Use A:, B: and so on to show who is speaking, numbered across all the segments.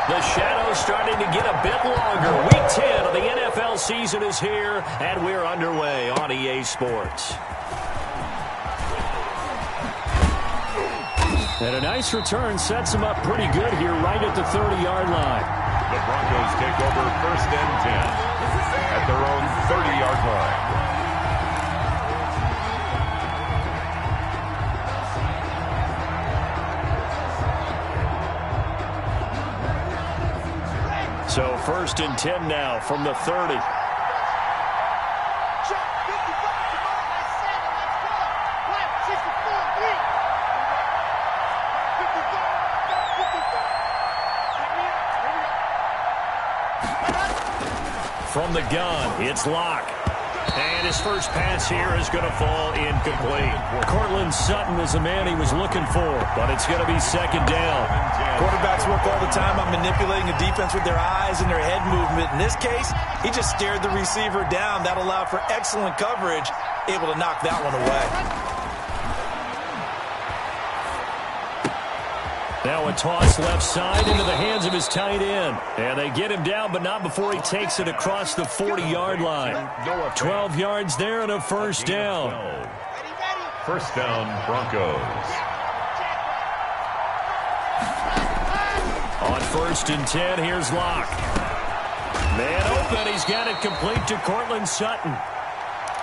A: The shadow's starting to get a bit longer. Week 10 of the NFL season is here, and we're underway on EA Sports. And a nice return sets them up pretty good here right at the 30-yard line.
B: The Broncos take over 1st and 10 at their own 30-yard line.
A: So 1st and 10 now from the 30. From the gun, it's Locke. And his first pass here is going to fall incomplete. Cortland Sutton is the man he was looking for, but it's going to be 2nd down.
C: Quarterbacks work all the time on manipulating a defense with their eyes and their head movement. In this case, he just stared the receiver down. That allowed for excellent coverage, able to knock that one away.
A: Now a toss left side into the hands of his tight end. And they get him down, but not before he takes it across the 40-yard line. 12 yards there and a 1st down.
B: 1st down, Broncos.
A: On 1st and 10, here's Locke. Man open, he's got it complete to Cortland Sutton.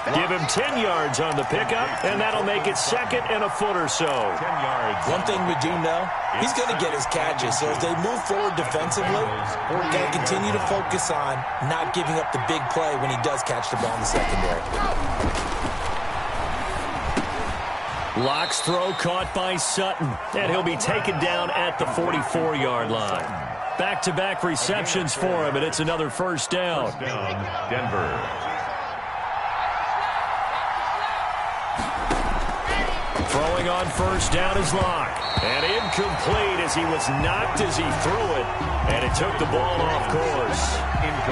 A: Give him 10 yards on the pickup, and that'll make it 2nd and a foot or so.
B: 10 yards.
C: One thing we do know, he's going to get his catches. So as they move forward defensively, got to continue to focus on not giving up the big play when he does catch the ball in the secondary.
A: Locke's throw caught by Sutton, and he'll be taken down at the 44-yard line. Back-to-back receptions for him, and it's another 1st down.
B: Denver.
A: Throwing on 1st down is Locke. And incomplete as he was knocked as he threw it. And it took the ball off course.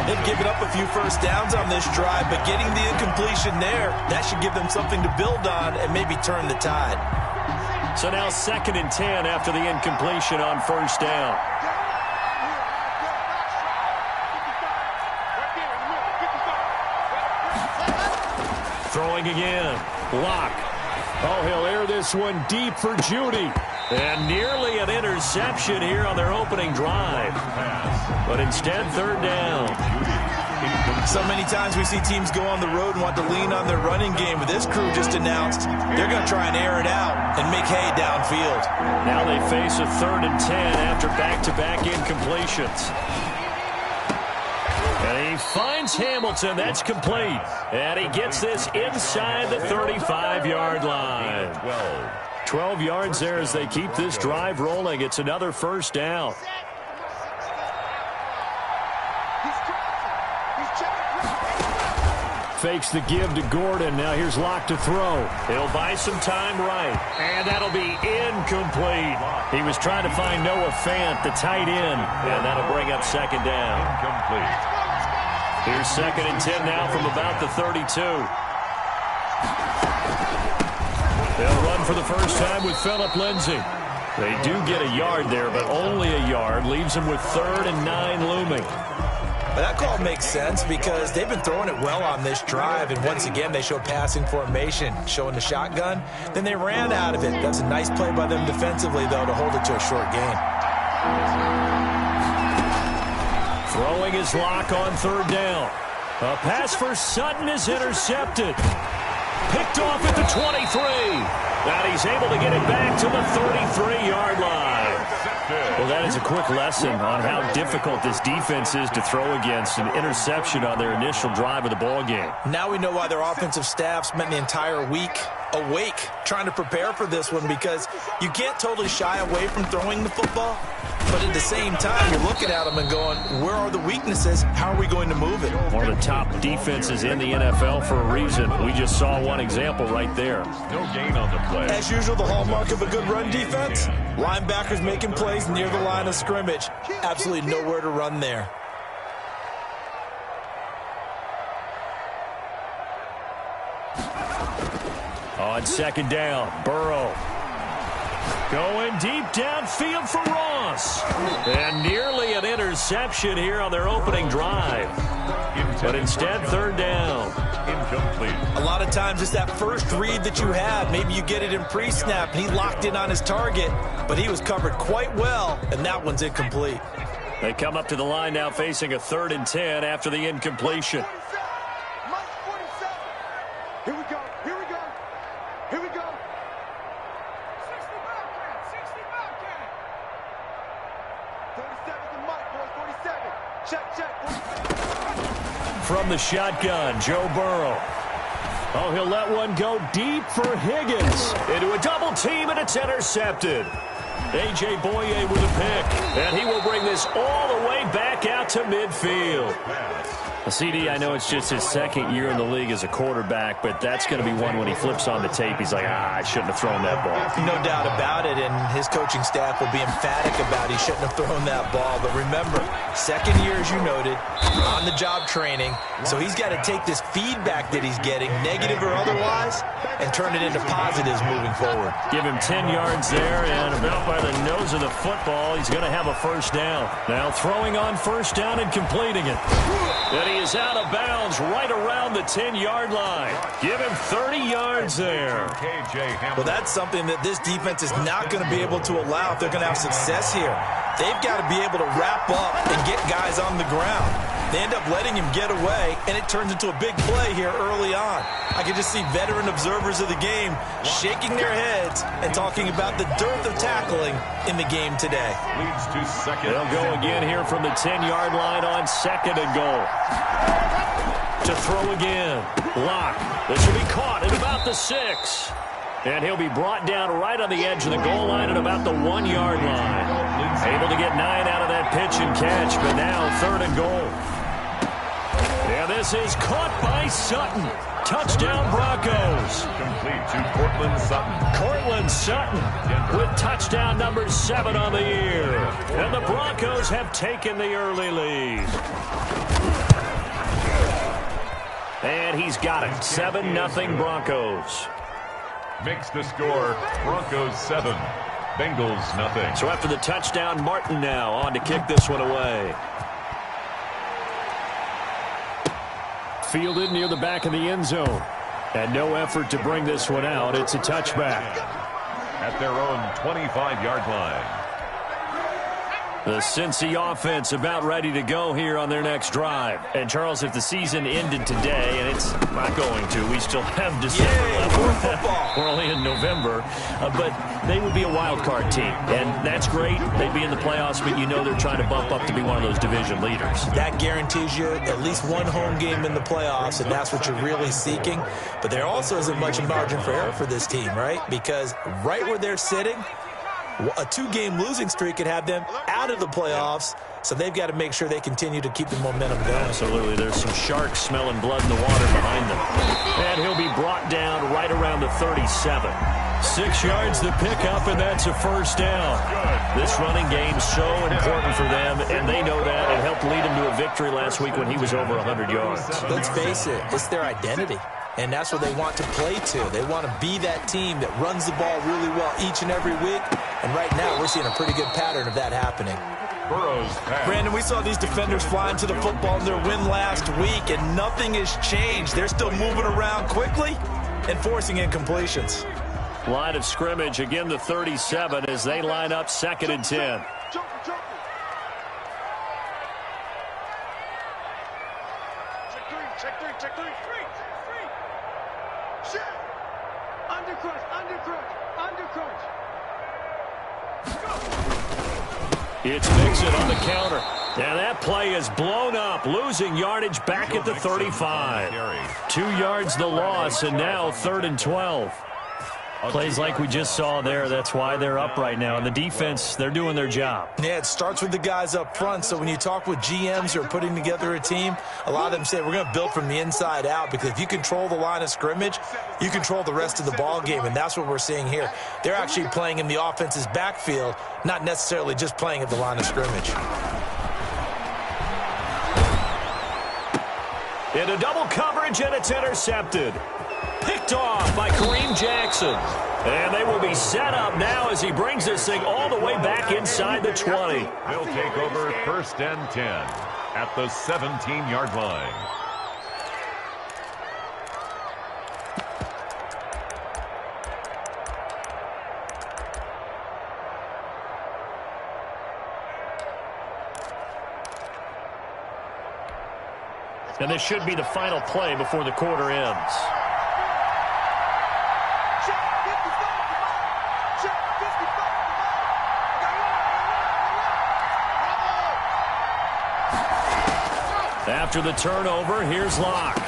C: They've given up a few 1st downs on this drive, but getting the incompletion there, that should give them something to build on and maybe turn the tide.
A: So now 2nd and 10 after the incompletion on 1st down. Throwing again. Locke. Oh, he'll air this one deep for Judy. And nearly an interception here on their opening drive. But instead, 3rd down.
C: So many times we see teams go on the road and want to lean on their running game. But this crew just announced they're going to try and air it out and make hay downfield.
A: Now they face a 3rd and 10 after back-to-back incompletions. And he finds Hamilton. That's complete. And he gets this inside the 35-yard line. 12 yards there as they keep this drive rolling. It's another 1st down. Fakes the give to Gordon. Now here's Locke to throw. He'll buy some time right. And that'll be incomplete. He was trying to find Noah Fant, the tight end. And that'll bring up 2nd down.
B: Incomplete.
A: Here's 2nd and 10 now from about the 32. They'll run for the first time with Phillip Lindsay. They do get a yard there, but only a yard. Leaves them with 3rd and 9 looming.
C: But that call makes sense because they've been throwing it well on this drive. And once again, they show passing formation, showing the shotgun. Then they ran out of it. That's a nice play by them defensively, though, to hold it to a short gain.
A: Throwing his Locke on 3rd down. A pass for Sutton is intercepted. Picked off at the 23. And he's able to get it back to the 33-yard line. Well, that is a quick lesson on how difficult this defense is to throw against. An interception on their initial drive of the ball game.
C: Now we know why their offensive staff spent the entire week awake trying to prepare for this one, because you can't totally shy away from throwing the football. But at the same time, you're looking at them and going, where are the weaknesses? How are we going to move it?
A: One of the top defenses in the NFL for a reason. We just saw one example right there.
B: No gain on the play.
C: As usual, the hallmark of a good run defense, linebackers making plays near the line of scrimmage. Absolutely nowhere to run there.
A: On 2nd down, Burrow. Going deep downfield for Ross. And nearly an interception here on their opening drive. But instead, third down.
B: Incomplete.
C: A lot of times it's that first read that you have. Maybe you get it in pre-snap, and he locked in on his target, but he was covered quite well, and that one's incomplete.
A: They come up to the line now facing a 3rd and 10 after the incompletion.
D: Here we go. Here we go. Here we go. 60 Bobcat. 47's the mic, boys. 47. Check. 47.
A: From the shotgun, Joe Burrow. Oh, he'll let one go deep for Higgins. Into a double team, and it's intercepted. A.J. Boye with a pick. And he will bring this all the way back out to midfield. CD, I know it's just his 2nd year in the league as a quarterback, but that's going to be one when he flips on the tape. He's like, I shouldn't have thrown that ball.
C: No doubt about it, and his coaching staff will be emphatic about he shouldn't have thrown that ball. But remember, 2nd year, as you noted, on-the-job training, so he's got to take this feedback that he's getting, negative or otherwise, and turn it into positives moving forward.
A: Give him 10 yards there, and about by the nose of the football, he's going to have a first down. Now throwing on first down and completing it. And he is out of bounds right around the 10-yard line. Give him 30 yards there.
C: Well, that's something that this defense is not going to be able to allow if they're going to have success here. They've got to be able to wrap up and get guys on the ground. They end up letting him get away, and it turns into a big play here early on. I can just see veteran observers of the game shaking their heads and talking about the dearth of tackling in the game today.
B: Leads to second.
A: They'll go again here from the 10-yard line on 2nd and goal. To throw again. Lock. This will be caught at about the 6. And he'll be brought down right on the edge of the goal line at about the 1-yard line. Able to get 9 out of that pitch and catch, but now 3rd and goal. And this is caught by Sutton. Touchdown, Broncos.
B: Complete to Cortland Sutton.
A: Cortland Sutton with touchdown number 7 on the year. And the Broncos have taken the early lead. And he's got it. 7-0 Broncos.
B: Makes the score Broncos 7, Bengals nothing.
A: So after the touchdown, Martin now on to kick this one away. Fielded near the back of the end zone. And no effort to bring this one out. It's a touchback.
B: At their own 25-yard line.
A: The Cincy offense about ready to go here on their next drive. And, Charles, if the season ended today, and it's not going to, we still have December left. We're only in November. But they would be a wild card team. And that's great. They'd be in the playoffs, but you know they're trying to bump up to be one of those division leaders.
C: That guarantees you at least one home game in the playoffs, and that's what you're really seeking. But there also isn't much margin for error for this team, right? Because right where they're sitting, a 2-game losing streak could have them out of the playoffs, so they've got to make sure they continue to keep the momentum going.
A: Absolutely. There's some sharks smelling blood in the water behind them. And he'll be brought down right around the 37. 6 yards the pickup, and that's a first down. This running game's so important for them, and they know that. It helped lead him to a victory last week when he was over 100 yards.
C: Let's face it, it's their identity. And that's what they want to play to. They want to be that team that runs the ball really well each and every week. And right now, we're seeing a pretty good pattern of that happening. Brandon, we saw these defenders flying to the football in their win last week, and nothing has changed. They're still moving around quickly and forcing incompletions.
A: Line of scrimmage, again the 37 as they line up 2nd and 10.
D: Check three. Shit! Undercrunch.
A: It's Mixon on the counter. And that play is blown up, losing yardage back at the 35. 2 yards the loss, and now 3rd and 12. Plays like we just saw there. That's why they're up right now. And the defense, they're doing their job.
C: Yeah, it starts with the guys up front. So when you talk with GMs who are putting together a team, a lot of them say we're going to build from the inside out, because if you control the line of scrimmage, you control the rest of the ball game. And that's what we're seeing here. They're actually playing in the offense's backfield, not necessarily just playing at the line of scrimmage.
A: Into double coverage, and it's intercepted. Picked off by Kareem Jackson. And they will be set up now as he brings this thing all the way back inside the 20.
B: They'll take over 1st and 10 at the 17-yard line.
A: And this should be the final play before the quarter ends. After the turnover, here's Locke.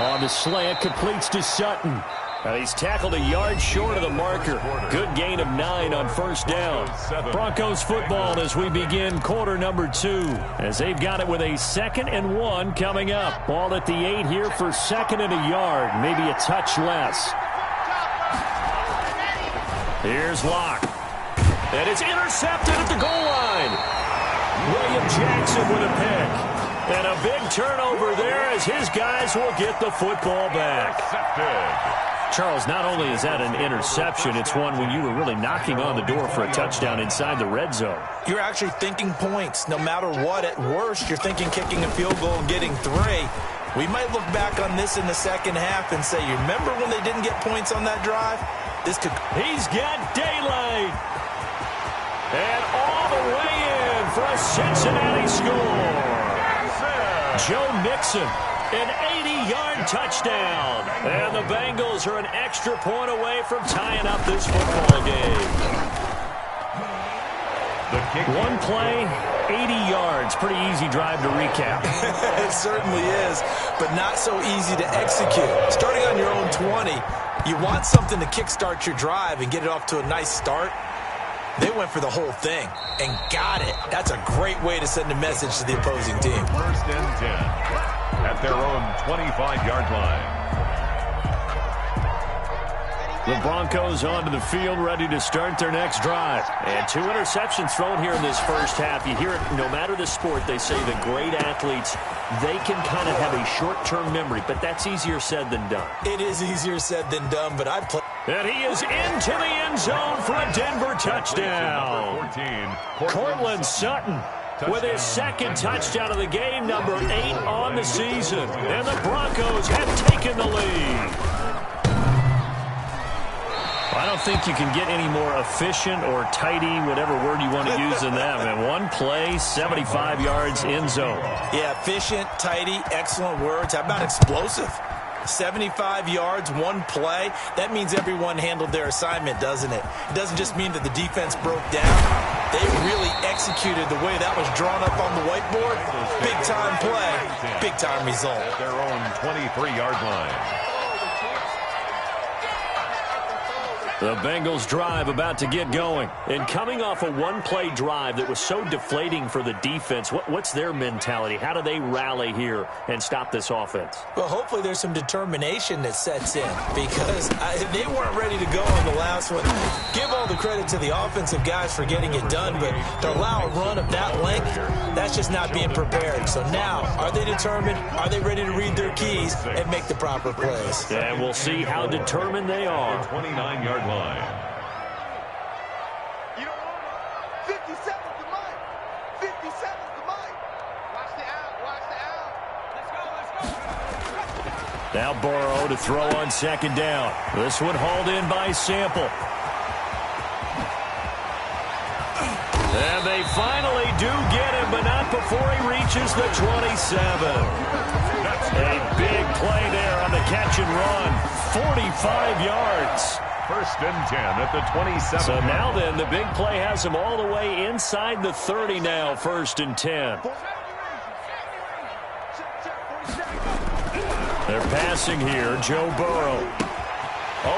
A: On the slant, completes to Sutton. And he's tackled a yard short of the marker. Good gain of 9 on 1st down. Broncos football as we begin quarter number 2. As they've got it with a 2nd and 1 coming up. Ball at the 8 here for 2nd and a yard. Maybe a touch less. Here's Locke. And it's intercepted at the goal line. William Jackson with a pick. And a big turnover there as his guys will get the football back. Charles, not only is that an interception, it's one when you were really knocking on the door for a touchdown inside the red zone.
C: You're actually thinking points. No matter what, at worst, you're thinking kicking a field goal and getting 3. We might look back on this in the second half and say, you remember when they didn't get points on that drive? This could...
A: He's got daylight. And all the way in for a Cincinnati score. Joe Mixon, an 80-yard touchdown. And the Bengals are an extra point away from tying up this football game. One play, 80 yards. Pretty easy drive to recap.
C: It certainly is, but not so easy to execute. Starting on your own 20, you want something to kickstart your drive and get it off to a nice start. They went for the whole thing and got it. That's a great way to send a message to the opposing team.
B: 1st and 10 at their own 25-yard line.
A: The Broncos onto the field, ready to start their next drive. And 2 interceptions thrown here in this first half. You hear it, no matter the sport, they say the great athletes, they can kind of have a short-term memory, but that's easier said than done.
C: It is easier said than done, but I've played.
A: And he is into the end zone for a Denver touchdown.
B: 14,
A: Cortland Sutton with his 2nd touchdown of the game, number 8 on the season. And the Broncos have taken the lead. I don't think you can get any more efficient or tidy, whatever word you want to use than that, man. One play, 75 yards, end zone.
C: Yeah, efficient, tidy, excellent words. How about explosive? 75 yards, one play. That means everyone handled their assignment, doesn't it? It doesn't just mean that the defense broke down. They really executed the way that was drawn up on the whiteboard. Big-time play, big-time result.
B: At their own 23-yard line.
A: The Bengals drive about to get going. And coming off a one-play drive that was so deflating for the defense, what's their mentality? How do they rally here and stop this offense?
C: Well, hopefully there's some determination that sets in because they weren't ready to go on the last one. Give all the credit to the offensive guys for getting it done, but to allow a run of that length, that's just not being prepared. So now, are they determined? Are they ready to read their keys and make the proper plays?
A: And we'll see how determined they are.
B: 29-yard line.
D: You don't want it. 57 to Mike. 57 to Mike. Watch the out. Watch the out. Let's go.
A: Now Burrow to throw on 2nd down. This one hauled in by Sample. And they finally do get him, but not before he reaches the 27. A big play there on the catch and run. 45 yards.
B: 1st and 10 at the 27.
A: So now then, the big play has him all the way inside the 30 now, 1st and 10. They're passing here, Joe Burrow.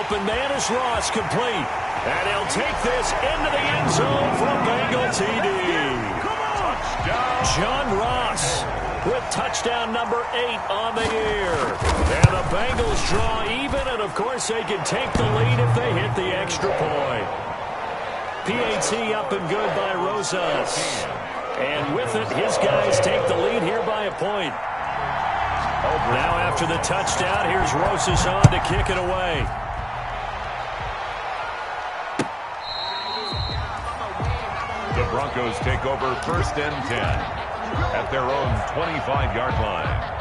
A: Open man is Ross, complete. And he'll take this into the end zone for a Bengal TD. John Ross with touchdown number 8 on the year. And the Bengals draw even, and of course they can take the lead if they hit the extra point. PAT up and good by Rosas. And with it, his guys take the lead here by a point. Now after the touchdown, here's Rosas on to kick it away.
B: The Broncos take over 1st and 10 at their own 25-yard line.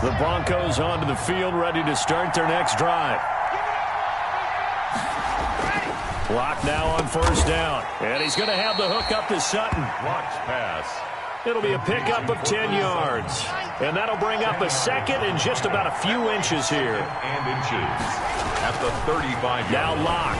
A: The Broncos onto the field, ready to start their next drive. Clock now on 1st down. And he's going to have the hook up to Sutton.
B: Launch pass.
A: It'll be a pickup of 10 yards. And that'll bring up a second and just about a few inches here.
B: And inches at the 35-yard line.
A: Now Locke.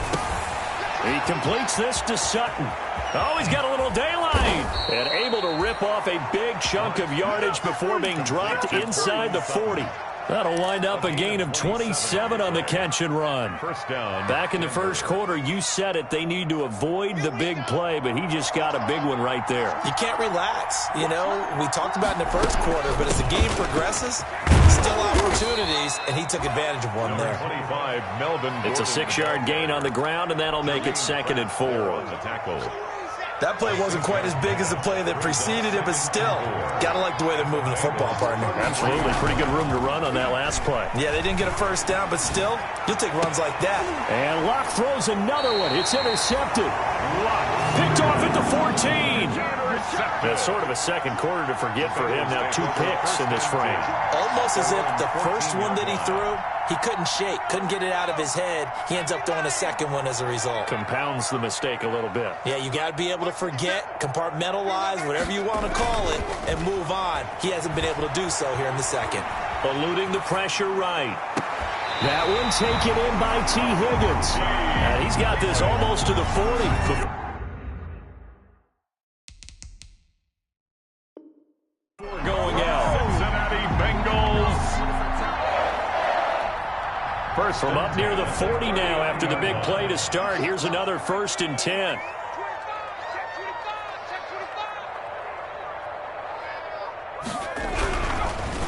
A: He completes this to Sutton. Oh, he's got a little daylight. And able to rip off a big chunk of yardage before being dropped inside the 40. That'll wind up a gain of 27 on the catch and run.
B: 1st down.
A: Back in the first quarter, you said it. They need to avoid the big play, but he just got a big one right there.
C: You can't relax. You know, we talked about in the first quarter, but as the game progresses, still opportunities, and he took advantage of one there.
B: 25, Melvin.
A: It's a 6-yard gain on the ground, and that'll make it 2nd and 4.
B: The tackle.
C: That play wasn't quite as big as the play that preceded it, but still, got to like the way they're moving the football, partner.
A: Absolutely. Pretty good room to run on that last play.
C: Yeah, they didn't get a 1st down, but still, you'll take runs like that.
A: And Locke throws another one. It's intercepted. Picked off at the 14. That's sort of a second quarter to forget for him. Now 2 picks in this frame.
C: Almost as if the first one that he threw, he couldn't shake, couldn't get it out of his head. He ends up throwing a second one as a result.
A: Compounds the mistake a little bit.
C: Yeah, you got to be able to forget, compartmentalize, whatever you want to call it, and move on. He hasn't been able to do so here in the second.
A: Eluding the pressure right. That one taken in by T. Higgins. And he's got this almost to the 40. Going out.
B: Cincinnati Bengals.
A: First from up near the 40 now after the big play to start. Here's another 1st and 10.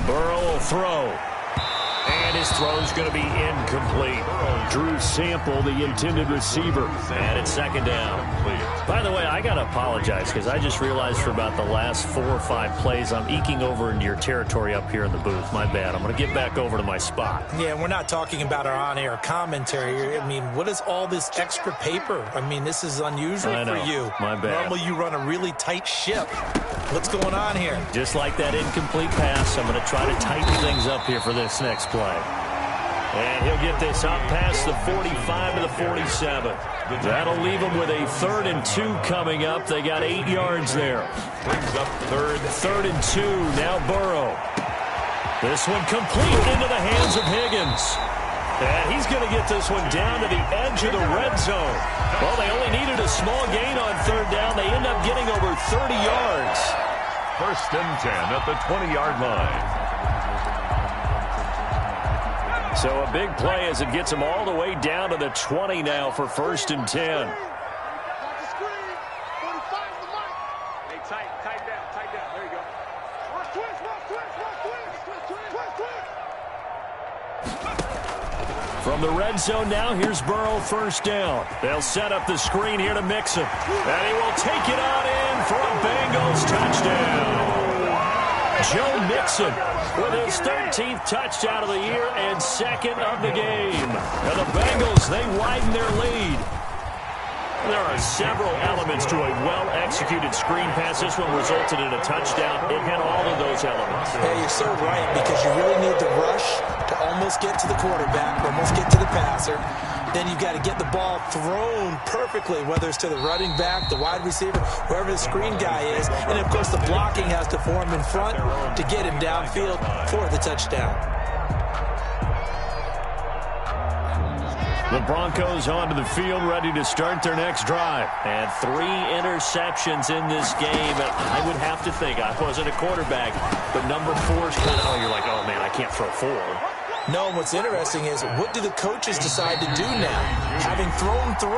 A: Burrow will throw. And his throw's going to be incomplete. Drew Sample, the intended receiver. And it's 2nd down. By the way, I got to apologize because I just realized for about the last 4 or 5 plays, I'm eking over into your territory up here in the booth. My bad. I'm going to get back over to my spot.
C: Yeah, we're not talking about our on-air commentary. I mean, what is all this extra paper? I mean, this is unusual for you.
A: My bad.
C: Normally you run a really tight ship. What's going on here?
A: Just like that incomplete pass, I'm going to try to tighten things up here for this next play. And he'll get this up past the 45 to the 47. That'll leave him with a 3rd and 2 coming up. They got 8 yards there.
B: Brings up
A: 3rd and 2. Now Burrow. This one complete into the hands of Higgins. And he's going to get this one down to the edge of the red zone. Well, they only needed a small gain on 3rd down. They end up getting over 30 yards.
B: 1st and 10 at the 20-yard line.
A: So a big play as it gets them all the way down to the 20 now for 1st and 10.
D: Hey, tight down. There you go. Watch twist.
A: From the red zone now, here's Burrow 1st down. They'll set up the screen here to Mixon. And he will take it on in for a Bengals touchdown. Joe Mixon with his 13th touchdown of the year and 2nd of the game. And the Bengals, they widen their lead. There are several elements to a well-executed screen pass. This one resulted in a touchdown. It had all of those elements.
C: Yeah, you're so right, because you really need the rush to almost get to the quarterback, almost get to the passer. Then you've got to get the ball thrown perfectly, whether it's to the running back, the wide receiver, wherever the screen guy is. And, of course, the blocking has to form in front to get him downfield for the touchdown.
A: The Broncos onto the field, ready to start their next drive. And 3 interceptions in this game. And I would have to think, I wasn't a quarterback, but number 4 is kind of, you're like, oh, man, I can't throw 4.
C: No, and what's interesting is, what do the coaches decide to do now? Having thrown 3,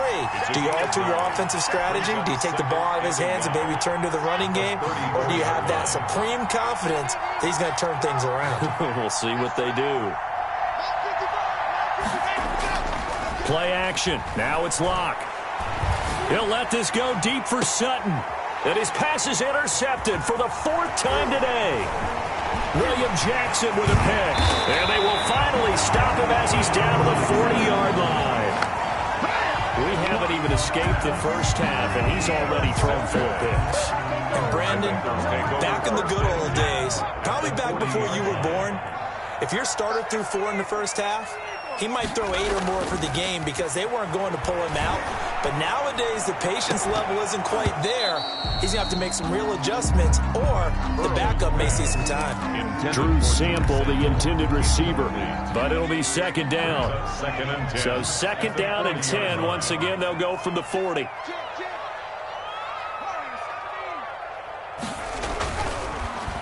C: do you alter your offensive strategy? Do you take the ball out of his hands and maybe turn to the running game? Or do you have that supreme confidence that he's going to turn things around?
A: We'll see what they do. Play action. Now it's Locke. He'll let this go deep for Sutton. And his pass is intercepted for the 4th time today. William Jackson with a pick. And they will finally stop him as he's down to the 40-yard line. We haven't even escaped the first half, and he's already thrown 4 picks.
C: And Brandon, back in the good old days, probably back before you were born, if your starter threw 4 in the first half, he might throw 8 or more for the game because they weren't going to pull him out. But nowadays, the patience level isn't quite there. He's going to have to make some real adjustments, or the backup may see some time.
A: Drew Sample, the intended receiver, but it'll be second down.
B: Second and 10.
A: So second down and 10. Once again, they'll go from the 40.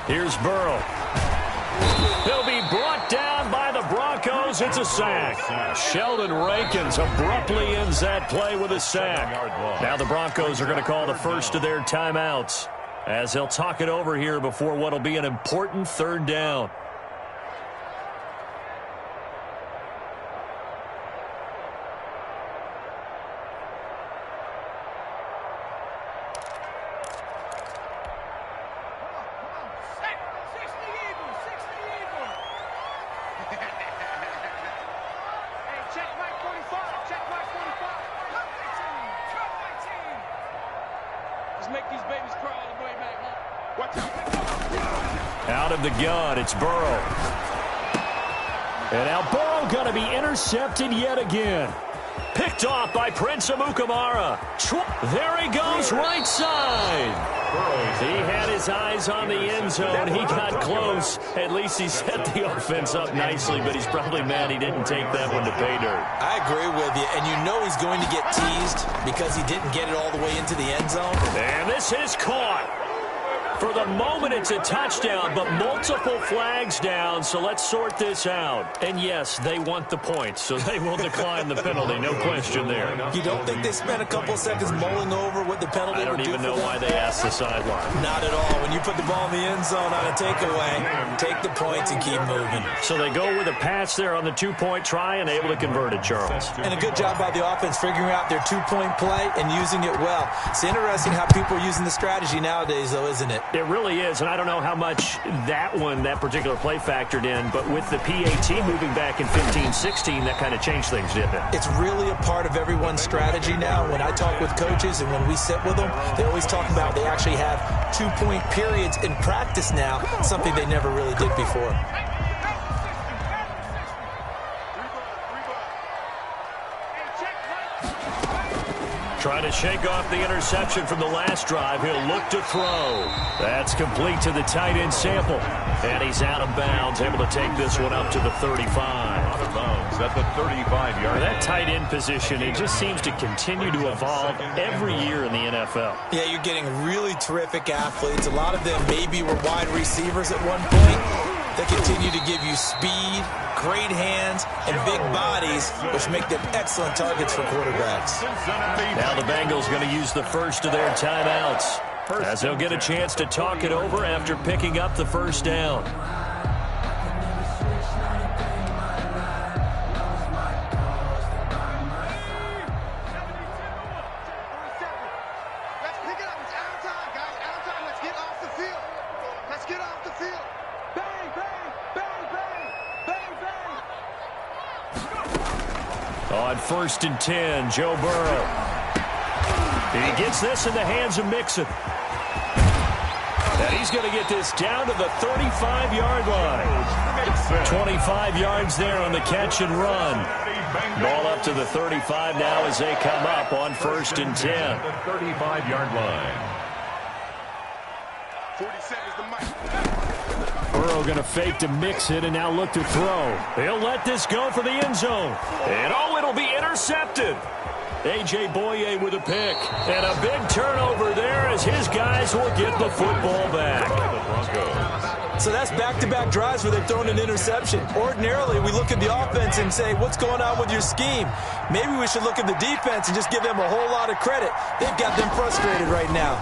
A: Here's Burrow. He'll be brought down by the Broncos. It's a sack. Sheldon Rankins abruptly ends that play with a sack. Now the Broncos are going to call the first of their timeouts as they'll talk it over here before what will be an important third down. Out of the gun, it's Burrow. And now Burrow going to be intercepted yet again. Picked off by Prince Amukamara. There he goes, right side. He had his eyes on the end zone. He got close. At least he set the offense up nicely, but he's probably mad he didn't take that one to pay dirt.
C: I agree with you, and you know he's going to get teased because he didn't get it all the way into the end zone.
A: And this is caught. For the moment, it's a touchdown, but multiple flags down, so let's sort this out. And yes, they want the points, so they will decline the penalty, no question there.
C: You don't think they spent a couple seconds mulling over what the penalty would do?
A: I don't even know why they asked the sideline.
C: Not at all. When you put the ball in the end zone on a takeaway, take the points and keep moving.
A: So they go with a pass there on the two-point try and able to convert it, Charles.
C: And a good job by the offense figuring out their two-point play and using it well. It's interesting how people are using the strategy nowadays, though, isn't it?
A: It really is, and I don't know how much that particular play factored in, but with the PAT moving back in 15-16, that kind of changed things, didn't it?
C: It's really a part of everyone's strategy now. When I talk with coaches and when we sit with them, they always talk about they actually have two-point periods in practice now, something they never really did before.
A: Trying to shake off the interception from the last drive. He'll look to throw. That's complete to the tight end Sample. And he's out of bounds, able to take this one up to the 35.
B: Out of bounds at the 35-yard.
A: That tight end position, it just seems to continue to evolve every year in the NFL.
C: Yeah, you're getting really terrific athletes. A lot of them maybe were wide receivers at one point. They continue to give you speed, great hands, and big bodies, which make them excellent targets for quarterbacks.
A: Now the Bengals going to use the first of their timeouts as they'll get a chance to talk it over after picking up the first down.
D: Let's pick it up. It's out of time, guys. Out of time. Let's get off the field. Let's get off the field. Bang, bang, bang, bang, bang, bang.
A: On 1st and 10, Joe Burrow. And he gets this in the hands of Mixon. And he's going to get this down to the 35-yard line. 25 yards there on the catch and run. Ball up to the 35 now as they come up on 1st and 10.
B: The 35-yard line.
D: 40 seconds to Mike.
A: Burrow going to fake to mix it and now look to throw. He'll let this go for the end zone. And it'll be intercepted. A.J. Boye with a pick. And a big turnover there as his guys will get the football back.
C: So that's back-to-back drives where they've thrown an interception. Ordinarily, we look at the offense and say, what's going on with your scheme? Maybe we should look at the defense and just give them a whole lot of credit. They've got them frustrated right now.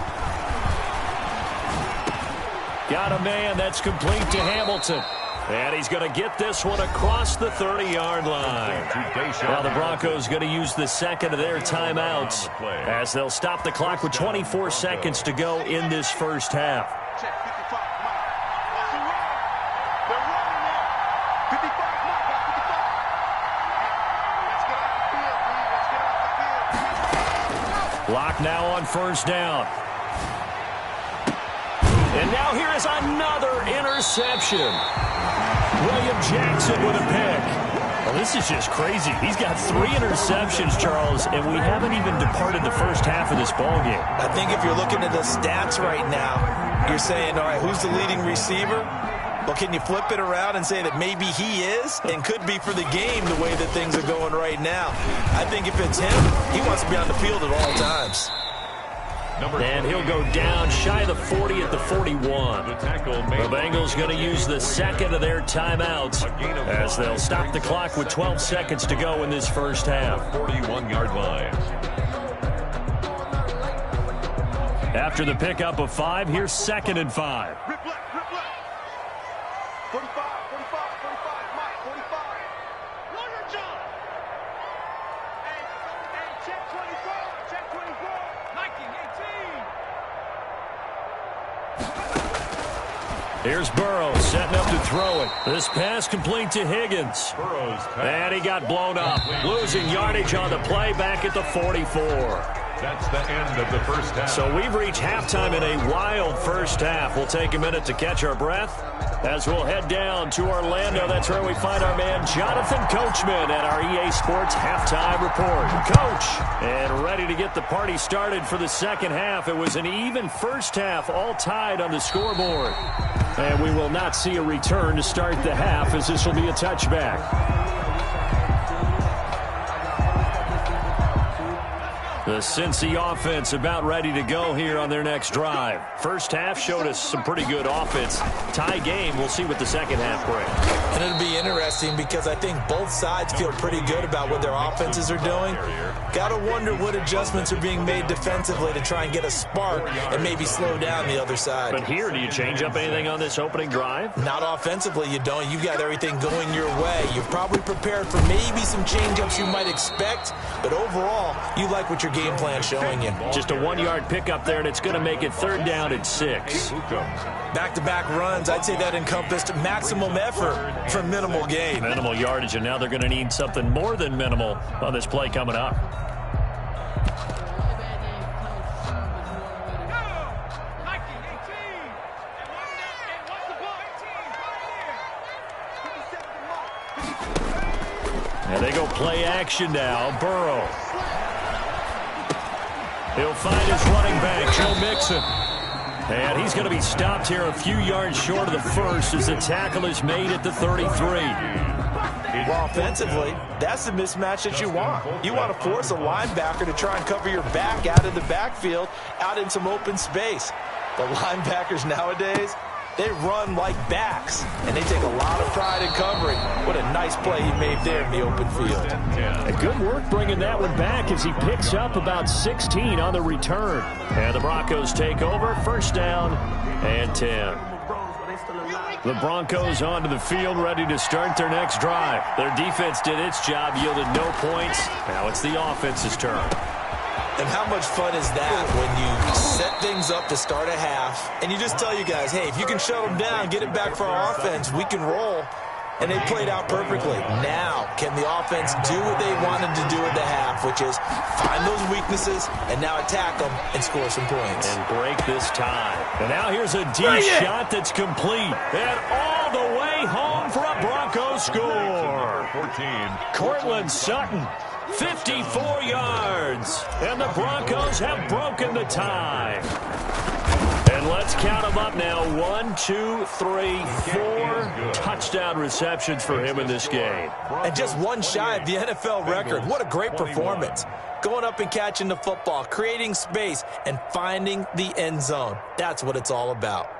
A: Got a man that's complete to Hamilton. And he's going to get this one across the 30-yard line. Now the Broncos going to use the second of their timeouts as they'll stop the clock with 24 seconds to go in this first half. Lock now on first down. And now here is another interception. William Jackson with a pick. Well, this is just crazy. He's got 3 interceptions, Charles, and we haven't even departed the first half of this ballgame.
C: I think if you're looking at the stats right now, you're saying, all right, who's the leading receiver? Well, can you flip it around and say that maybe he is and could be for the game the way that things are going right now? I think if it's him, he wants to be on the field at all times.
A: And he'll go down shy of the 40 at the 41. The Bengals going to use the second of their timeouts as they'll stop the clock with 12 seconds to go in this first half.
B: 41-yard line.
A: After the pickup of 5, here's 2nd and 5.
D: Rip left. 45, Mike, 45. Longer John. Hey, check 24. Nike, 18.
A: Here's Burrow setting up to throw it. This pass complete to Higgins. And he got blown up. Losing yardage on the play back at the 44.
B: That's the end of the first half.
A: So we've reached halftime in a wild first half. We'll take a minute to catch our breath as we'll head down to Orlando. That's where we find our man Jonathan Coachman at our EA Sports Halftime Report. Coach, and ready to get the party started for the second half. It was an even first half, all tied on the scoreboard. And we will not see a return to start the half as this will be a touchback. The Cincy offense about ready to go here on their next drive. First half showed us some pretty good offense. Tie game. We'll see what the second half brings.
C: And it'll be interesting because I think both sides feel pretty good about what their offenses are doing. Got to wonder what adjustments are being made defensively to try and get a spark and maybe slow down the other side.
A: But here, do you change up anything on this opening drive?
C: Not offensively, you don't. You've got everything going your way. You're probably prepared for maybe some change-ups you might expect, but overall, you like what your game plan showing you.
A: Just a 1-yard pickup there, and it's going to make it 3rd down and 6.
C: Back-to-back runs, I'd say that encompassed maximum effort for minimal gain.
A: Minimal yardage, and now they're going to need something more than minimal on this play coming up. And they go play action now. Burrow. He'll find his running back, Joe Mixon. And he's going to be stopped here a few yards short of the first as the tackle is made at the 33.
C: Well, offensively, that's the mismatch that you want. You want to force a linebacker to try and cover your back out of the backfield, out in some open space. The linebackers nowadays, they run like backs, and they take a lot of pride in covering. What a nice play he made there in the open field.
A: And good work bringing that one back as he picks up about 16 on the return. And the Broncos take over, 1st down and 10. The Broncos onto the field, ready to start their next drive. Their defense did its job, yielded no points. Now it's the offense's turn.
C: And how much fun is that when you set things up to start a half, and you just tell you guys, hey, if you can shut them down, get it back for our offense, we can roll. And they played out perfectly. Now, can the offense do what they wanted to do at the half, which is find those weaknesses and now attack them and score some points.
A: And break this tie. And now here's a deep shot that's complete. And all the way home for a Broncos score.
B: 14.
A: Cortland Sutton, 54 yards. And the Broncos have broken the tie. And let's count them up now. 1, 2, 3, 4 touchdown receptions for him in this game.
C: And just one shy of the NFL record. What a great performance. Going up and catching the football, creating space, and finding the end zone. That's what it's all about.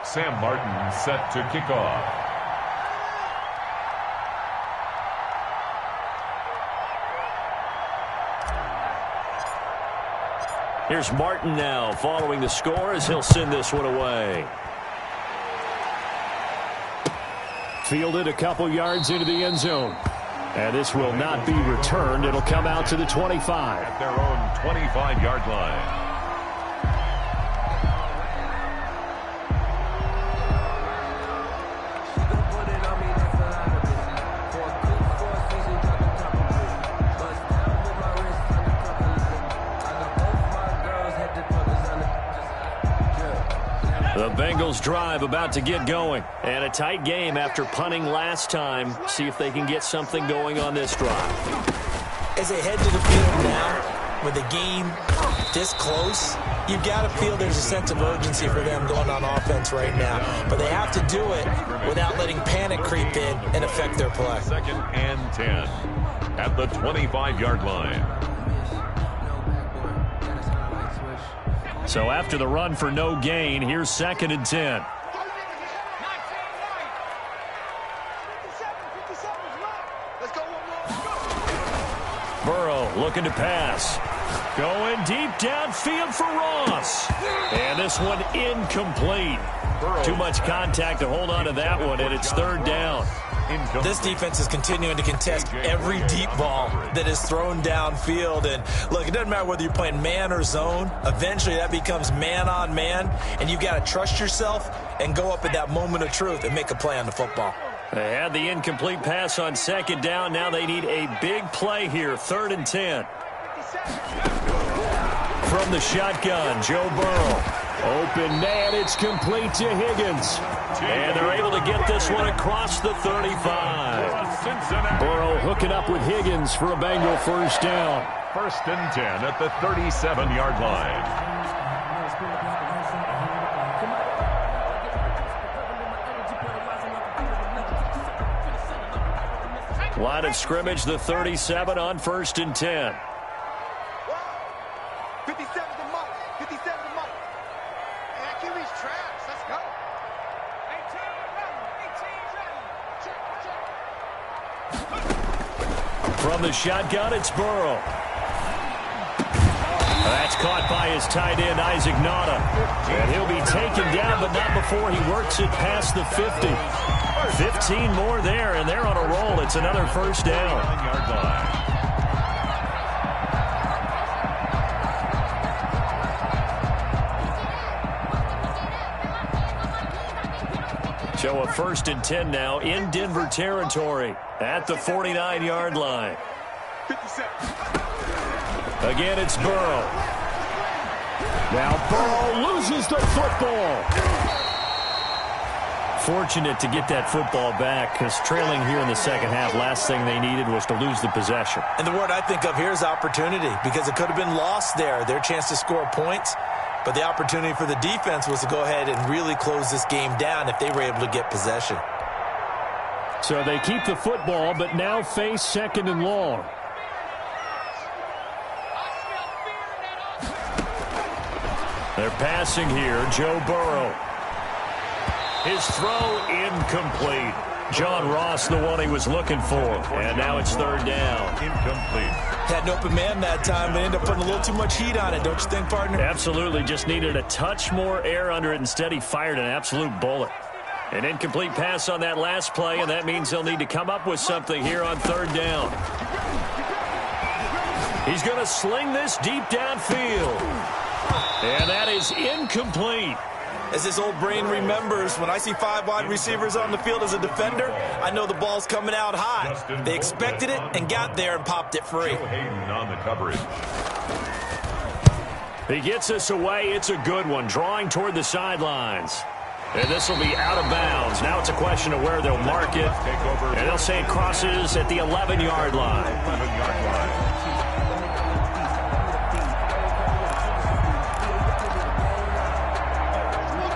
B: Sam Martin set to kick off.
A: Here's Martin now following the score as he'll send this one away. Fielded a couple yards into the end zone. And this will not be returned. It'll come out to the 25.
B: At their own 25-yard line.
A: Bengals drive about to get going. And a tight game after punting last time. See if they can get something going on this drive.
C: As they head to the field now, with the game this close, you've got to feel there's a sense of urgency for them going on offense right now. But they have to do it without letting panic creep in and affect their play.
B: 2nd and 10 at the 25-yard line.
A: So after the run for no gain, here's 2nd and 10. Burrow looking to pass. Going deep downfield for Ross. And this one incomplete. Too much contact to hold on to that one, and it's 3rd down.
C: This defense is continuing to contest every deep ball that is thrown downfield. And look, it doesn't matter whether you're playing man or zone. Eventually that becomes man on man, and you've got to trust yourself and go up at that moment of truth and make a play on the football.
A: They had the incomplete pass on 2nd down. Now they need a big play here, 3rd and 10. From the shotgun, Joe Burrow. Open man, it's complete to Higgins. And they're able to get this one across the 35. Burrow hooking up with Higgins for a Bengal 1st down.
B: 1st and 10 at the 37-yard line.
A: Line of scrimmage, the 37 on 1st and 10.
D: 57 to Mike. 57 to Mike. And I can reach traps. Let's go. 18
A: From the shotgun, it's Burrow. That's caught by his tight end, Isaac Nauta. And he'll be taken down, but not before he works it past the 50. 15 more there, and they're on a roll. It's another 1st down.
B: 9-yard line.
A: So a 1st and 10 now in Denver territory at the 49-yard line.
D: 57.
A: Again, it's Burrow. Now Burrow loses the football. Fortunate to get that football back, because trailing here in the 2nd half, last thing they needed was to lose the possession.
C: And the word I think of here is opportunity, because it could have been lost there, their chance to score points. But the opportunity for the defense was to go ahead and really close this game down if they were able to get possession.
A: So they keep the football, but now face 2nd and long. They're passing here, Joe Burrow. His throw incomplete. John Ross, the one he was looking for. And now it's 3rd down.
B: Incomplete.
C: Had an open man that time, but ended up putting a little too much heat on it, don't you think, partner?
A: Absolutely. Just needed a touch more air under it. Instead, he fired an absolute bullet. An incomplete pass on that last play, and that means they'll need to come up with something here on 3rd down. He's going to sling this deep downfield. And that is incomplete.
C: As his old brain remembers, when I see 5 wide receivers on the field as a defender, I know the ball's coming out high. They expected it and got there and popped it free.
B: Hayden on the coverage.
A: He gets us away. It's a good one, drawing toward the sidelines. And this will be out of bounds. Now it's a question of where they'll mark it. And they'll say it crosses at the 11-yard line.
B: 11-yard line.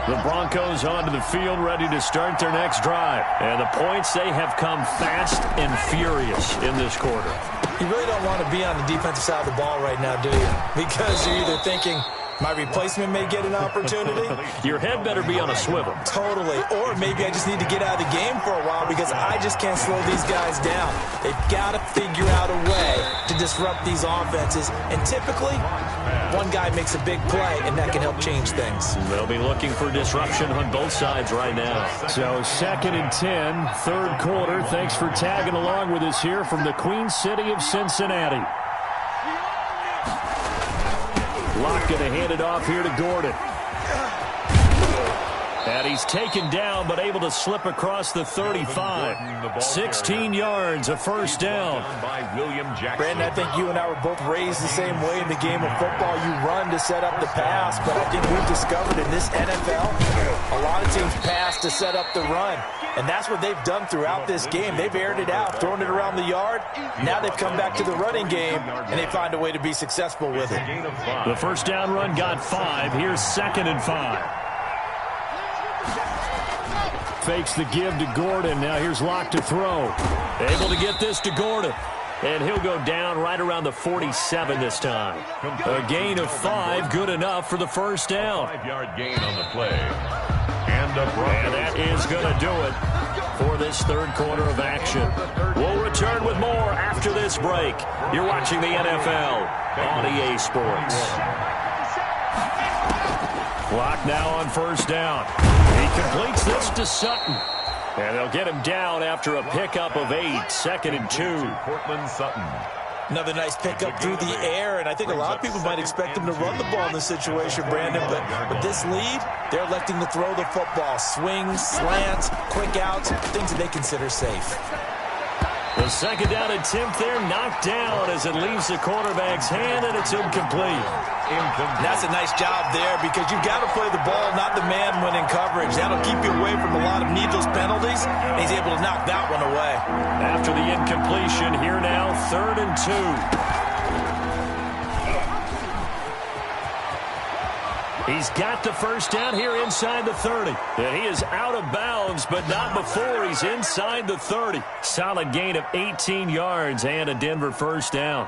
A: The Broncos onto the field, ready to start their next drive. And the points, they have come fast and furious in this quarter.
C: You really don't want to be on the defensive side of the ball right now, do you? Because you're either thinking, my replacement may get an opportunity.
A: Your head better be on a swivel.
C: Totally. Or maybe I just need to get out of the game for a while because I just can't slow these guys down. They've got to figure out a way to disrupt these offenses. And typically, one guy makes a big play, and that can help change things.
A: They'll be looking for disruption on both sides right now. So 2nd and 10, 3rd quarter. Thanks for tagging along with us here from the Queen City of Cincinnati. Locke going to hand it off here to Gordon. And he's taken down, but able to slip across the 35. 16 yards, a first down.
C: Brandon, I think you and I were both raised the same way in the game of football. You run to set up the pass, but I think we've discovered in this NFL, a lot of teams pass to set up the run. And that's what they've done throughout this game. They've aired it out, thrown it around the yard. Now they've come back to the running game, and they find a way to be successful with it.
A: The first down run got 5. Here's 2nd and 5. Fakes the give to Gordon. Now here's Locke to throw. Able to get this to Gordon. And he'll go down right around the 47 this time. A gain of 5, good enough for the first down.
B: 5-yard gain on the play. And
A: that is going to do it for this third quarter of action. We'll return with more after this break. You're watching the NFL on EA Sports. Clock now on first down. He completes this to Sutton. And they'll get him down after a pickup of 8. 2nd and 2.
B: Cortland Sutton.
C: Another nice pickup through the air, and I think a lot of people might expect him to run the ball in this situation, Brandon, but with this lead, they're electing to throw the football. Swings, slants, quick outs, things that they consider safe.
A: The second down attempt there knocked down as it leaves the quarterback's hand, and it's incomplete.
C: That's a nice job there because you've got to play the ball, not the man when in coverage. That'll keep you away from a lot of needless penalties, and he's able to knock that one away.
A: After the incompletion, here now, 3rd and 2. He's got the first down here inside the 30. And he is out of bounds, but not before he's inside the 30. Solid gain of 18 yards and a Denver first down.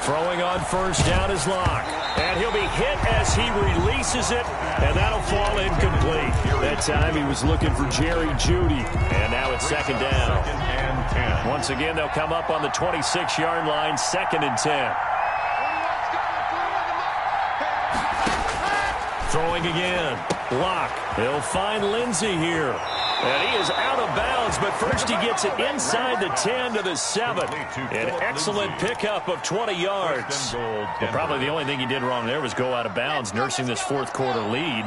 A: Throwing on first down is Locke. And he'll be hit as he releases it, and that'll fall incomplete. That time he was looking for Jerry Jeudy, and now it's 2nd down.
B: 2nd and 10.
A: Once again, they'll come up on the 26-yard line, 2nd and 10. Throwing again. Locke. He'll find Lindsey here. And he is out of bounds, but first he gets it inside the 10 to the 7. An excellent pickup of 20 yards. Well, probably the only thing he did wrong there was go out of bounds, nursing this fourth quarter lead.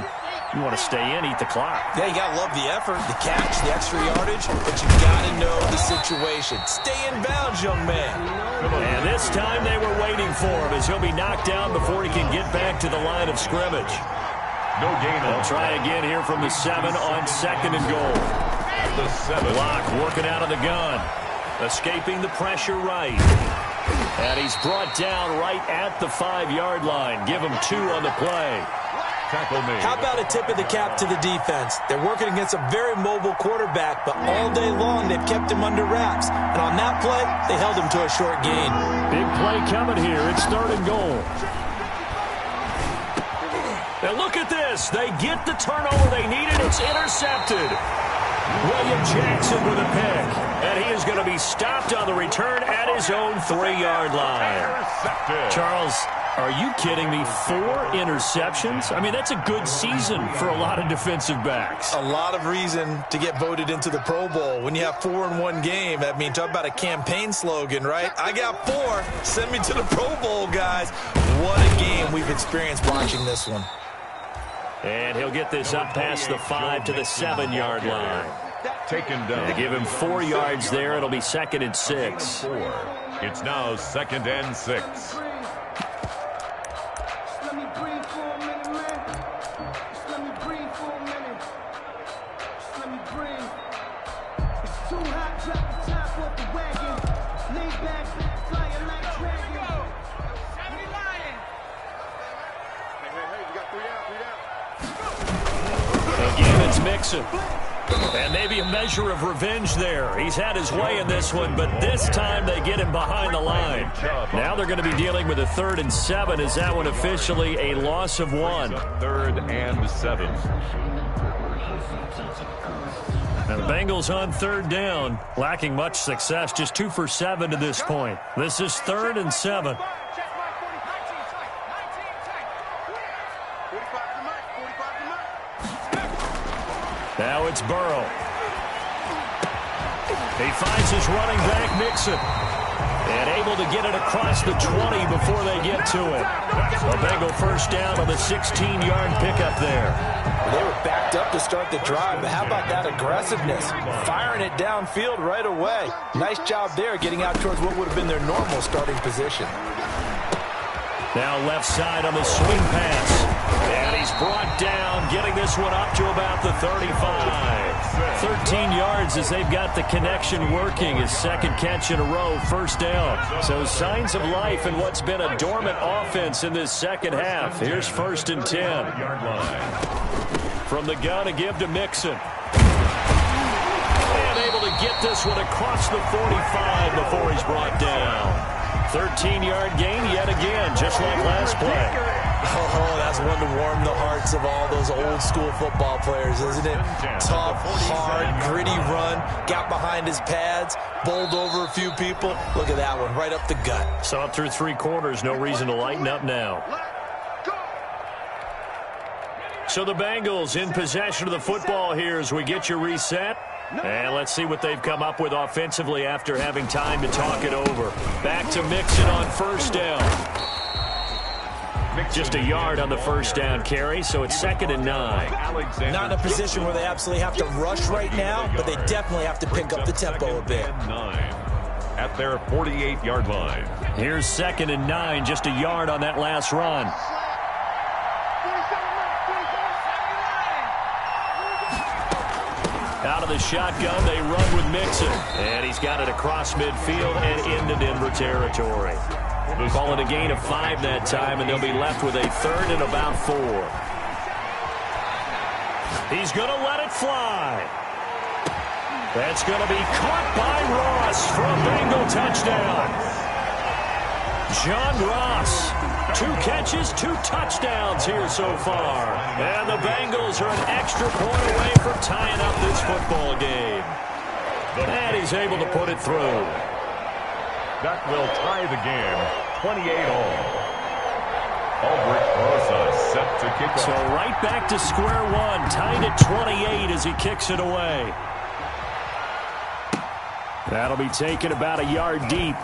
A: You want to stay in, eat the clock.
C: Yeah, you got to love the effort, the catch, the extra yardage, but you got to know the situation. Stay in bounds, young man.
A: And this time they were waiting for him as he'll be knocked down before he can get back to the line of scrimmage.
B: No gain.
A: They'll try again here from the 7 on 2nd and goal.
B: The 7.
A: Locke working out of the gun. Escaping the pressure right. And he's brought down right at the 5-yard line. Give him 2 on the play.
B: Tackle made.
C: How about a tip of the cap to the defense? They're working against a very mobile quarterback, but all day long they've kept him under wraps. And on that play, they held him to a short gain.
A: Big play coming here. It's 3rd and goal. And look at this. They get the turnover they needed. It's intercepted. William Jackson with a pick. And he is going to be stopped on the return at his own 3-yard line.
B: Intercepted.
A: Charles, are you kidding me? 4 interceptions? I mean, that's a good season for a lot of defensive backs.
C: A lot of reason to get voted into the Pro Bowl. When you have 4 in one game, I mean, talk about a campaign slogan, right? I got 4. Send me to the Pro Bowl, guys. What a game we've experienced watching this one.
A: And he'll get this up past the 5 to the 7-yard line.
B: Taken down.
A: They give him 4 yards there. It'll be 2nd and 6.
B: It's now 2nd and 6.
D: Let me breathe for a minute, man. Just let me breathe for a minute. Just let me breathe. It's too hot, drop the top off the wagon. Lay back, flying like dragon. Shiny lion. Hey, you got 3 out, 3 out.
A: Again, it's Mixon. And maybe a measure of revenge there. He's had his way in this one, but this time they get him behind the line. Now they're going to be dealing with a 3rd and 7. Is that one officially a loss of 1?
B: 3rd and 7.
A: And the Bengals on 3rd down, lacking much success, just 2 for 7 to this point. This is 3rd and 7. Now it's Burrow. He finds his running back, Mixon. And able to get it across the 20 before they get to it. A Bengal first down on the 16-yard pickup there.
C: They were backed up to start the drive, but how about that aggressiveness? Firing it downfield right away. Nice job there getting out towards what would have been their normal starting position.
A: Now left side on the swing pass. And he's brought down, getting this one up to about the 35. 13 yards as they've got the connection working. His second catch in a row, first down. So signs of life in what's been a dormant offense in this second half. Here's 1st and 10. From the gun, a give to Mixon. And able to get this one across the 45 before he's brought down. 13-yard gain yet again, just like last play.
C: Oh, that's one to warm the hearts of all those old-school football players, isn't it? Tough, hard, gritty run, got behind his pads, bowled over a few people. Look at that one, right up the gut.
A: Saw it through 3 quarters, no reason to lighten up now. So the Bengals in possession of the football here as we get you reset. And let's see what they've come up with offensively after having time to talk it over. Back to Mixon on first down. Just a yard on the first down carry, so it's 2nd and 9.
C: Not in a position where they absolutely have to rush right now, but they definitely have to pick up the tempo a bit.
B: At their 48-yard line.
A: Here's 2nd and 9, just a yard on that last run. Out of the shotgun, they run with Mixon. And he's got it across midfield and into Denver territory. Call it a gain of 5 that time, and they'll be left with a 3rd and about 4. He's going to let it fly. That's going to be caught by Ross for a Bengal touchdown. John Ross, 2 catches, 2 touchdowns here so far. And the Bengals are an extra point away from tying up this football game. And he's able to put it through.
B: That will tie the game, 28-all. Albert Rosa set to kick off.
A: So right back to square one, tied at 28 as he kicks it away. That'll be taken about a yard deep.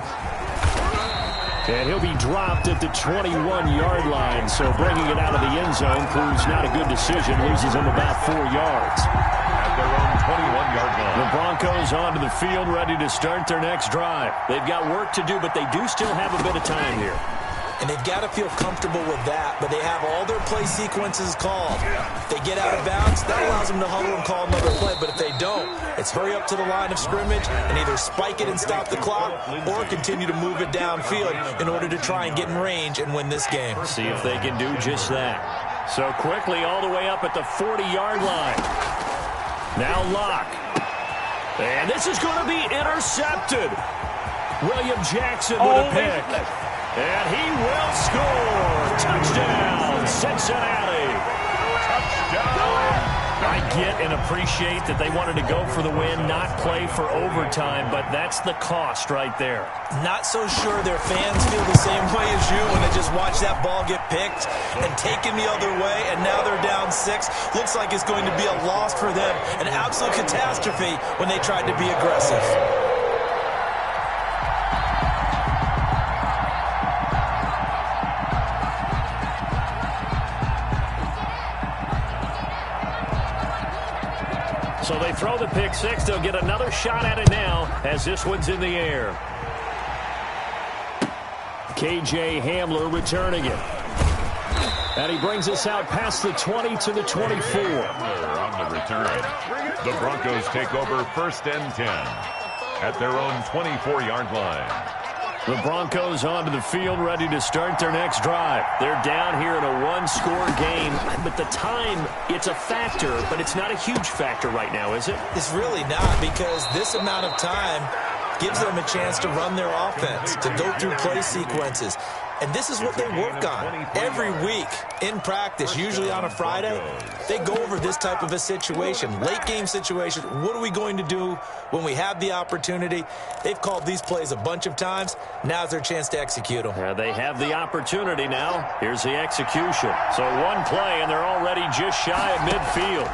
A: And he'll be dropped at the 21-yard line. So bringing it out of the end zone proves not a good decision. Loses him about 4 yards.
B: At their own 21-yard line.
A: The Broncos onto the field, ready to start their next drive. They've got work to do, but they do still have a bit of time here.
C: And they've got to feel comfortable with that, but they have all their play sequences called. If they get out of bounds, that allows them to huddle and call another play. But if they don't, it's hurry up to the line of scrimmage and either spike it and stop the clock or continue to move it downfield in order to try and get in range and win this game.
A: See if they can do just that. So quickly all the way up at the 40-yard line. Now Locke. And this is going to be intercepted. William Jackson with a pick. And he will score. Touchdown, Cincinnati. Touchdown. I get and appreciate that they wanted to go for the win, not play for overtime, but that's the cost right there.
C: Not so sure their fans feel the same way as you when they just watch that ball get picked and taken the other way, and now they're down 6. Looks like it's going to be a loss for them, an absolute catastrophe when they tried to be aggressive.
A: So they throw the pick 6. They'll get another shot at it now as this one's in the air. K.J. Hamler returning it. And he brings us out past the 20 to the 24.
B: On the return. The Broncos take over 1st and 10 at their own 24-yard line.
A: The Broncos onto the field, ready to start their next drive. They're down here in a 1-score game, but the time, it's a factor, but it's not a huge factor right now, is it?
C: It's really not, because this amount of time gives them a chance to run their offense, to go through play sequences. And this is what they work on every week in practice, usually on a Friday. They go over this type of a situation, late game situation. What are we going to do when we have the opportunity? They've called these plays a bunch of times. Now's their chance to execute them.
A: They have the opportunity now. Here's the execution. So one play, and they're already just shy of midfield.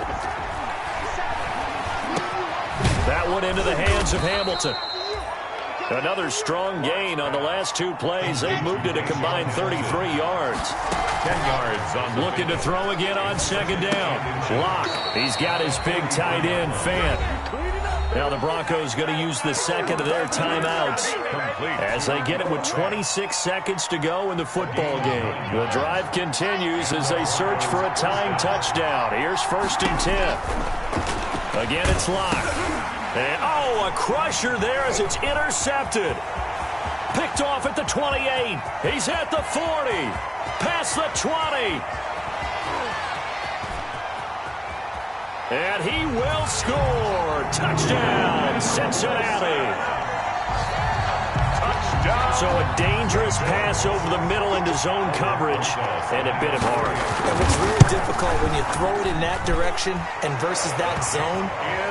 A: That one it into the hands of Hamilton. Another strong gain on the last 2 plays. They've moved it a combined 33 yards.
B: 10 yards on
A: Looking to throw again on second down. Locke, he's got his big tight end, Fant. Now the Broncos going to use the second of their timeouts as they get it with 26 seconds to go in the football game. The drive continues as they search for a tying touchdown. Here's 1st and 10. Again, it's Locke. And, a crusher there as it's intercepted. Picked off at the 28. He's at the 40. Past the 20. And he will score. Touchdown, Cincinnati. Touchdown. So a dangerous pass over the middle into zone coverage, and it bit him hard.
C: And what's really difficult when you throw it in that direction and versus that zone,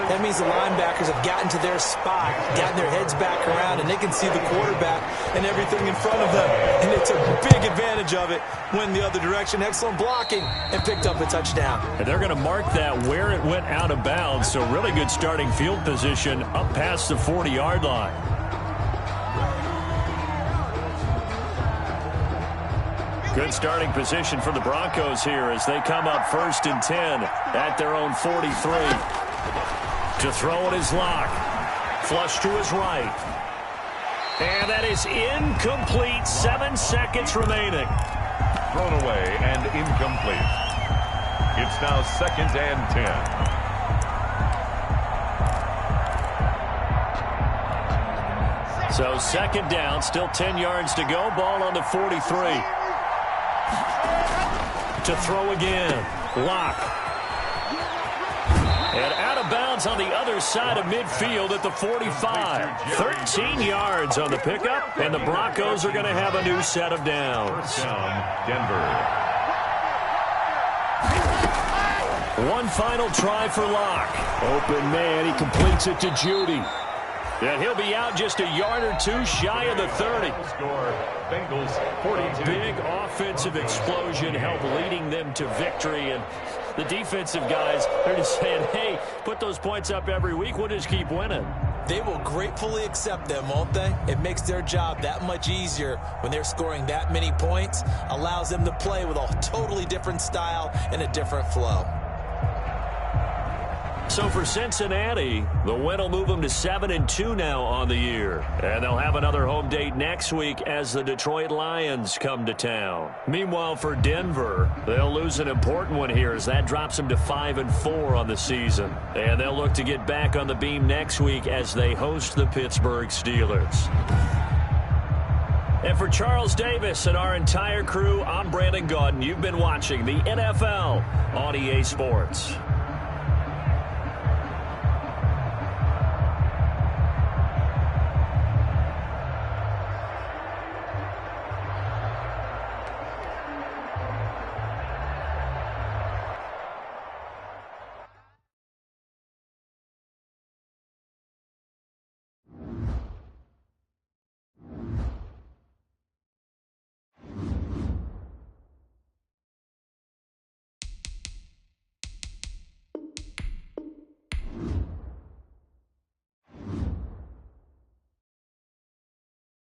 C: that means the linebackers have gotten to their spot, gotten their heads back around, and they can see the quarterback and everything in front of them. And it's a big advantage of it when the other direction. Excellent blocking and picked up a touchdown.
A: And they're going to mark that where it went out of bounds. So really good starting field position up past the 40-yard line. Good starting position for the Broncos here as they come up 1st and 10 at their own 43. To throw it is Locke. Flush to his right. And that is incomplete. 7 seconds remaining.
B: Thrown away and incomplete. It's now 2nd and 10.
A: So 2nd down, still 10 yards to go. Ball on the 43. To throw again. Locke. And out of bounds on the other side of midfield at the 45. 13 yards on the pickup, and the Broncos are going to have a new set of downs.
B: First down, Denver.
A: One final try for Locke. Open man, he completes it to Judy. And he'll be out just a yard or 2 shy of the 30.
B: Score, Bengals 42.
A: Big offensive explosion helped leading them to victory. And the defensive guys, they're just saying, hey, put those points up every week. We'll just keep winning.
C: They will gratefully accept them, won't they? It makes their job that much easier when they're scoring that many points. Allows them to play with a totally different style and a different flow.
A: So for Cincinnati, the win will move them to 7-2 now on the year. And they'll have another home date next week as the Detroit Lions come to town. Meanwhile, for Denver, they'll lose an important one here as that drops them to 5-4 on the season. And they'll look to get back on the beam next week as they host the Pittsburgh Steelers. And for Charles Davis and our entire crew, I'm Brandon Gaudin. You've been watching the NFL on EA Sports.